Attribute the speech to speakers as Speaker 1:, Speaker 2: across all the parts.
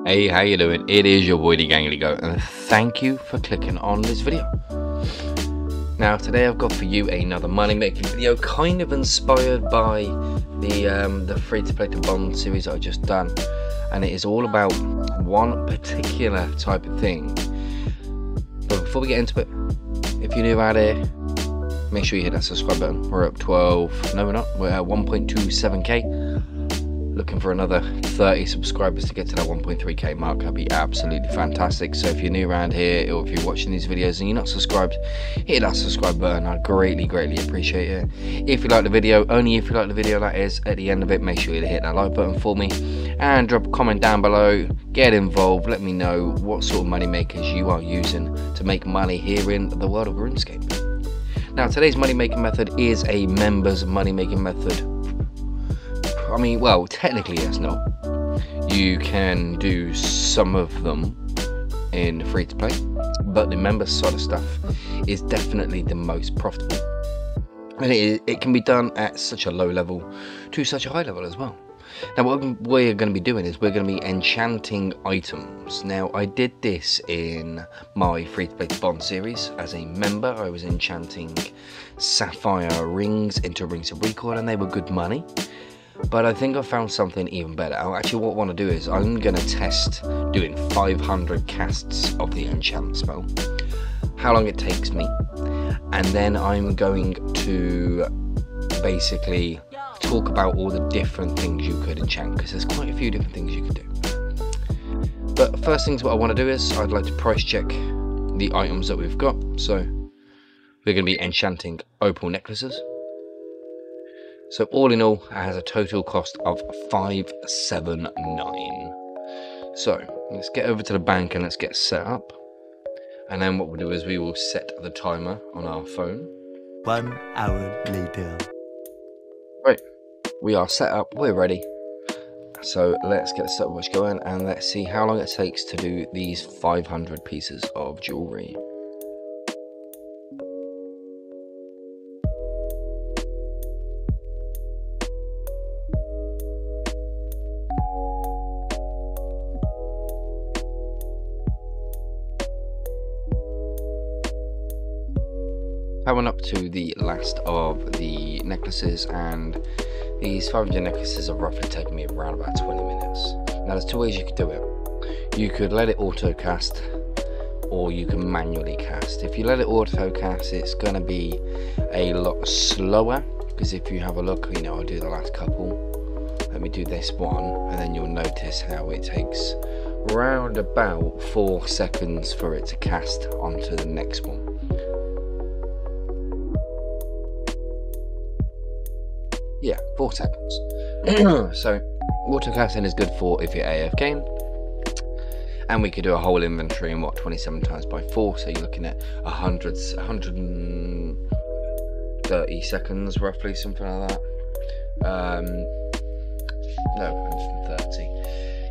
Speaker 1: Hey, how you doing? It is your boy the Gangly Goat, and thank you for clicking on this video. Now today I've got for you another money making video, kind of inspired by the free to play to bond series that I just done, and it is all about one particular type of thing. But before we get into it, if you're new out here, make sure you hit that subscribe button. We're up 12, no we're not, we're at 1.27k. Looking for another 30 subscribers to get to that 1.3k mark. That'd be absolutely fantastic. So if you're new around here, or if you're watching these videos and you're not subscribed, hit that subscribe button. I'd greatly appreciate it. If you like the video, only if you like the video, that is, at the end of it, make sure you hit that like button for me and drop a comment down below. Get involved, let me know what sort of money makers you are using to make money here in the world of RuneScape. Now today's money making method is a members money making method. I mean, well, technically it's not. You can do some of them in free to play, but the members side of stuff is definitely the most profitable. And it can be done at such a low level to such a high level as well. Now what we're going to be doing is we're going to be enchanting items. Now I did this in my free to play to bond series as a member. I was enchanting sapphire rings into Rings of Recoil, and they were good money. But I think I found something even better. Actually, what I want to do is I'm going to test doing 500 casts of the enchant spell, how long it takes me, and then I'm going to basically talk about all the different things you could enchant, because there's quite a few different things you could do. But first things what I want to do is I'd like to price check the items that we've got. So we're going to be enchanting opal necklaces. So all in all, it has a total cost of 579. So let's get over to the bank and let's get set up. And then what we'll do is we will set the timer on our phone.
Speaker 2: 1 hour later.
Speaker 1: Right, we are set up, we're ready. So let's get the stopwatch going and let's see how long it takes to do these 500 pieces of jewellery. Coming up to the last of the necklaces, and these 500 necklaces are roughly taking me around about 20 minutes. Now there's two ways you could do it. You could let it auto cast, or you can manually cast. If you let it auto cast, it's going to be a lot slower, because if you have a look, you know, I'll do the last couple. Let me do this one, and then you'll notice how it takes around about 4 seconds for it to cast onto the next one. Yeah, 4 seconds. So auto casting is good for if you're AFKing, and we could do a whole inventory in what, 27 times by 4, so you're looking at 130 seconds roughly, something like that. No, 130.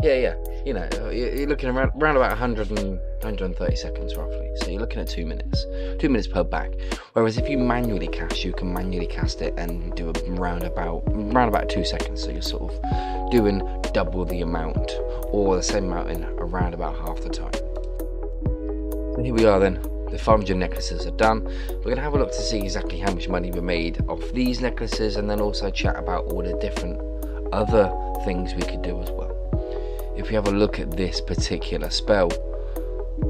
Speaker 1: Yeah, you know, you're looking around about 130 seconds roughly, so you're looking at 2 minutes. 2 minutes per bag. Whereas if you manually cast, you can manually cast it and do around about 2 seconds, so you're sort of doing double the amount, or the same amount in around about half the time. So here we are then, the 500 necklaces are done. We're going to have a look to see exactly how much money we made off these necklaces, and then also chat about all the different other things we could do as well. If you have a look at this particular spell,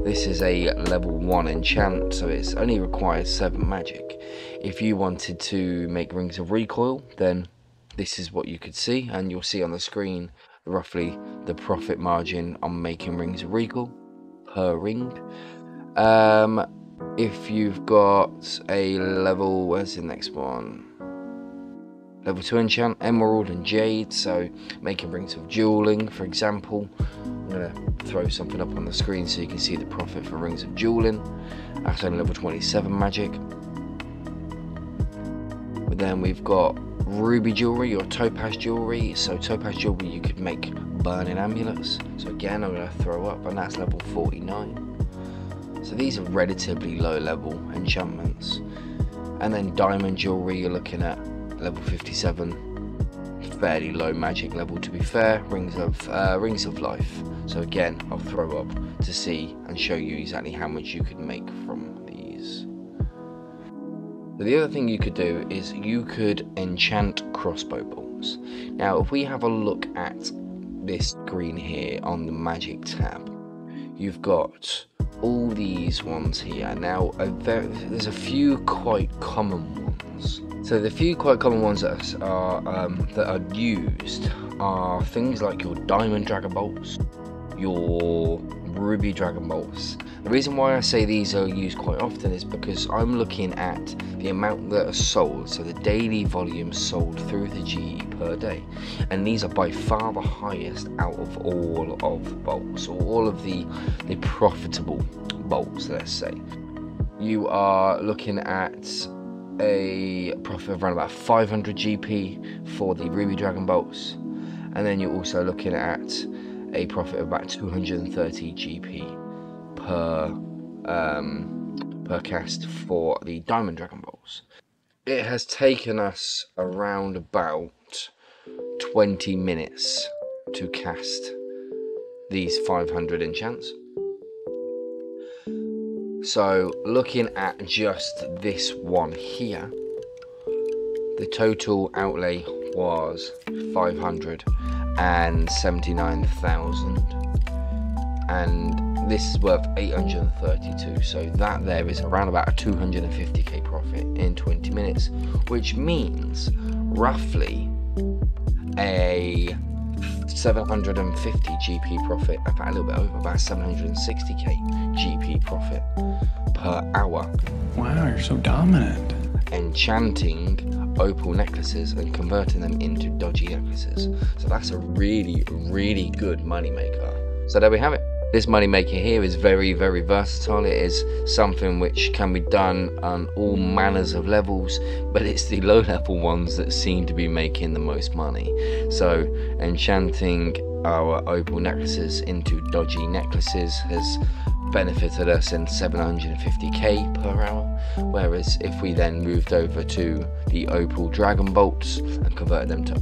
Speaker 1: this is a level 1 enchant, so it only requires 7 magic. If you wanted to make Rings of Recoil, then this is what you could see, and you'll see on the screen roughly the profit margin on making Rings of Recoil per ring. If you've got a level, where's the next one? Level 2 enchant, Emerald and Jade, so making Rings of Dueling, for example. I'm going to throw something up on the screen so you can see the profit for Rings of Dueling. That's only level 27 magic. But then we've got Ruby Jewelry or Topaz Jewelry. So Topaz Jewelry you could make Burning Amulets. So again, I'm going to throw up, and that's level 49. So these are relatively low level enchantments. And then Diamond Jewelry, you're looking at level 57 fairly low magic level, to be fair. Rings of Life. So again, I'll throw up to see and show you exactly how much you could make from these. So the other thing you could do is you could enchant crossbow bolts. Now if we have a look at this screen here on the magic tab, you've got all these ones here. Now there's a few quite common ones. So the few quite common ones that are used are things like your Diamond Dragon Bolts, your Ruby Dragon Bolts. The reason why I say these are used quite often is because I'm looking at the amount that are sold, so the daily volume sold through the GE per day, and these are by far the highest out of all of the bolts, or all of the profitable bolts, let's say. You are looking at a profit of around about 500 GP for the Ruby Dragon Bolts, and then you're also looking at a profit of about 230 GP per cast for the Diamond Dragon Bolts. It has taken us around about 20 minutes to cast these 500 enchants. So looking at just this one here, the total outlay was 579,000, and this is worth 832, so that there is around about a 250k profit in 20 minutes, which means roughly a 750 GP profit, about a little bit over, about 760k GP profit per hour.
Speaker 3: Wow, you're so dominant.
Speaker 1: Enchanting opal necklaces and converting them into dodgy necklaces. So that's a really, really good money maker. So there we have it. This money maker here is very, very versatile. It is something which can be done on all manners of levels, but it's the low level ones that seem to be making the most money. So enchanting our opal necklaces into dodgy necklaces has benefited us in 750k per hour, whereas if we then moved over to the opal Dragon Bolts and converted them to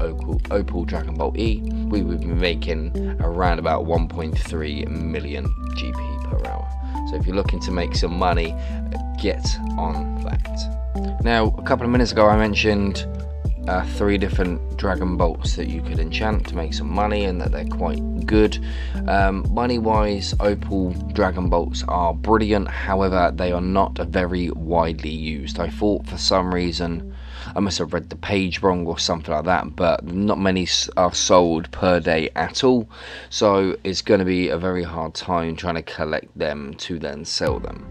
Speaker 1: opal Dragon Bolt E, we would be making around about 1.3 million GP per hour. So if you're looking to make some money, get on that. Now, a couple of minutes ago I mentioned 3 different Dragon Bolts that you could enchant to make some money, and that they're quite good. Money wise, opal Dragon Bolts are brilliant, however they are not very widely used. I thought for some reason I must have read the page wrong or something like that, but not many are sold per day at all, so it's going to be a very hard time trying to collect them to then sell them.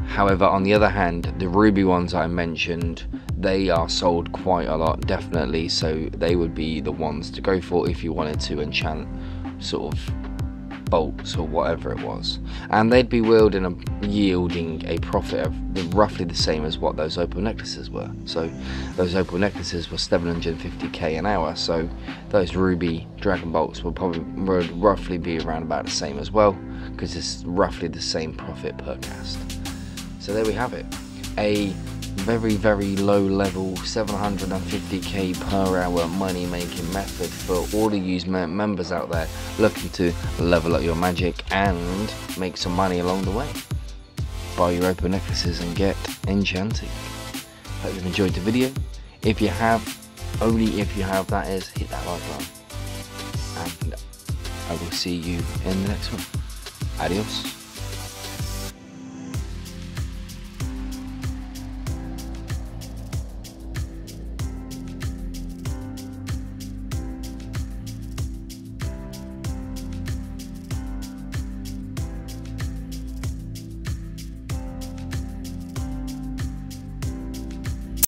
Speaker 1: However, on the other hand, the ruby ones I mentioned, they are sold quite a lot, definitely, so they would be the ones to go for if you wanted to enchant sort of bolts or whatever it was, and they'd be yielding a profit of roughly the same as what those opal necklaces were. So those opal necklaces were 750k an hour, so those ruby Dragon Bolts would roughly be around about the same as well, because it's roughly the same profit per cast. So there we have it, a very, very low level 750k per hour money making method for all of you members out there looking to level up your magic and make some money along the way. Buy your opal necklaces and get enchanting. Hope you've enjoyed the video. If you have, only if you have, that is, hit that like button, and I will see you in the next one. Adios.